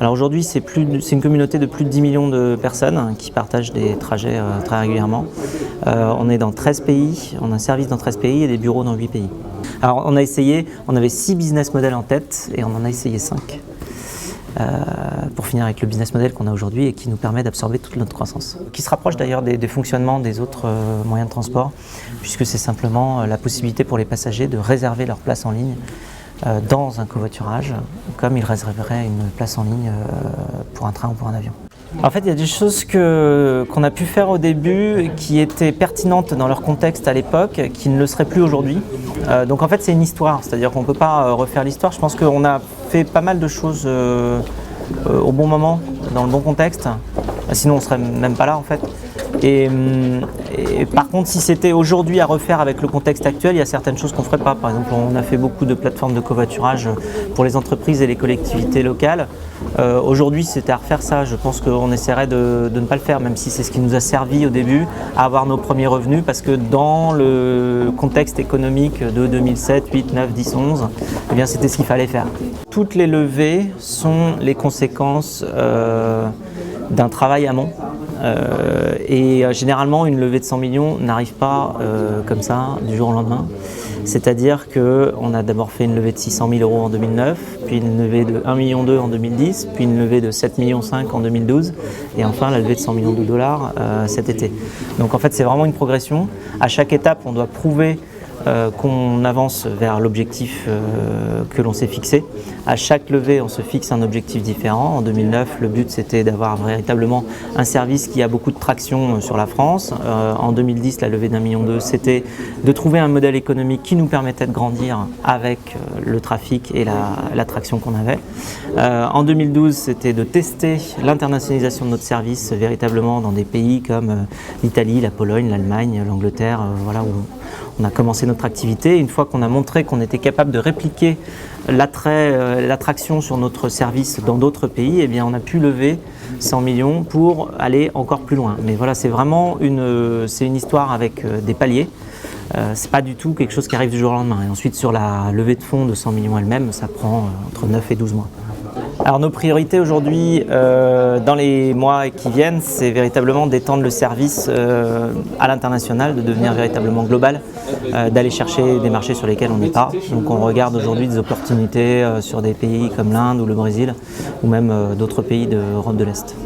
Alors aujourd'hui, c'est une communauté de plus de 10 millions de personnes qui partagent des trajets très régulièrement. On est dans 13 pays, on a un service dans 13 pays et des bureaux dans 8 pays. Alors on avait 6 business models en tête et on en a essayé 5. Pour finir avec le business model qu'on a aujourd'hui et qui nous permet d'absorber toute notre croissance. Qui se rapproche d'ailleurs des fonctionnements des autres moyens de transport, puisque c'est simplement la possibilité pour les passagers de réserver leur place en ligne dans un covoiturage, comme ils réserveraient une place en ligne pour un train ou pour un avion. En fait, il y a des choses qu'on a pu faire au début qui étaient pertinentes dans leur contexte à l'époque, qui ne le seraient plus aujourd'hui. Donc en fait, c'est une histoire, c'est-à-dire qu'on ne peut pas refaire l'histoire. Je pense qu'on a fait pas mal de choses au bon moment, dans le bon contexte. Sinon, on ne serait même pas là en fait. Et par contre, si c'était aujourd'hui à refaire avec le contexte actuel, il y a certaines choses qu'on ne ferait pas. Par exemple, on a fait beaucoup de plateformes de covoiturage pour les entreprises et les collectivités locales. Aujourd'hui, si c'était à refaire ça, je pense qu'on essaierait de ne pas le faire, même si c'est ce qui nous a servi au début à avoir nos premiers revenus, parce que dans le contexte économique de 2007, 8, 9, 10, 11, eh bien, c'était ce qu'il fallait faire. Toutes les levées sont les conséquences d'un travail amont. Et généralement, une levée de 100 millions n'arrive pas comme ça, du jour au lendemain. C'est-à-dire qu'on a d'abord fait une levée de 600 000 € en 2009, puis une levée de 1,2 million en 2010, puis une levée de 7,5 millions en 2012, et enfin la levée de 100 millions de dollars cet été. Donc en fait, c'est vraiment une progression. À chaque étape, on doit prouver qu'on avance vers l'objectif que l'on s'est fixé. À chaque levée, on se fixe un objectif différent. En 2009, le but c'était d'avoir véritablement un service qui a beaucoup de traction sur la France. En 2010, la levée d'1,2 million, c'était de trouver un modèle économique qui nous permettait de grandir avec le trafic et la traction qu'on avait. En 2012, c'était de tester l'internationalisation de notre service véritablement dans des pays comme l'Italie, la Pologne, l'Allemagne, l'Angleterre, voilà, où on a commencé notre activité. Une fois qu'on a montré qu'on était capable de répliquer l'attraction sur notre service dans d'autres pays, eh bien on a pu lever 100 millions pour aller encore plus loin. Mais voilà, c'est vraiment une histoire avec des paliers. C'est pas du tout quelque chose qui arrive du jour au lendemain. Et ensuite, sur la levée de fonds de 100 millions elle-même, ça prend entre 9 et 12 mois. Alors nos priorités aujourd'hui, dans les mois qui viennent, c'est véritablement d'étendre le service à l'international, de devenir véritablement global, d'aller chercher des marchés sur lesquels on n'est pas. Donc on regarde aujourd'hui des opportunités sur des pays comme l'Inde ou le Brésil, ou même d'autres pays d'Europe de l'Est.